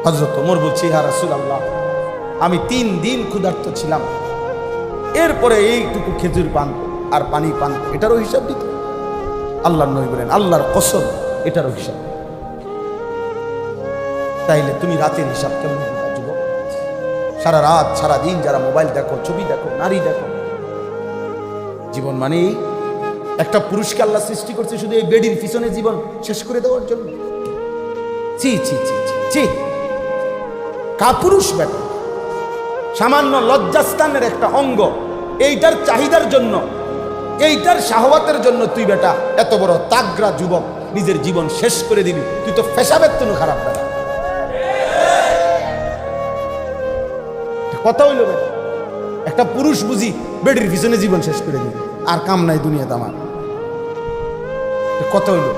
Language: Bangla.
হযরত ওমর বলছে, ইয়া রাসূলুল্লাহ, আমি 3 দিন ক্ষুধার্ত ছিলাম, এরপরে এইটুকু খেজুর পান আর পানি পান, এটারও হিসাব দিত? আল্লাহর নবী বলেন, আল্লাহর কসম, এটারও হিসাব। তাইলে তুমি রাতের হিসাব কেমন দিবা যুবক? সারা রাত সারা দিন যারা মোবাইল দেখো, ছবি দেখো, নারী দেখো। জীবন মানে একটা পুরুষকে আল্লাহ সৃষ্টি করছে শুধু এই বেডির পিছনে জীবন শেষ করে দেওয়ার জন্য। ছি ছি ছি ছি ছি, কাপুরুষ বেটা। সামান্য লজ্জাস্থানের একটা অঙ্গ, এইটার চাহিদার জন্য, এইটার শাহওয়াতের জন্য তুই বেটা এত বড় তাগড়া যুবক নিজের জীবন শেষ করে দিবি। তুই তো পেশাবের তুনো খারাপ বেটা। কথা হইল বেটা, একটা পুরুষ বুঝি বেডির পিছনে জীবন শেষ করে দিবি, আর কাম নাই দুনিয়াতে আমার। কথা হইল।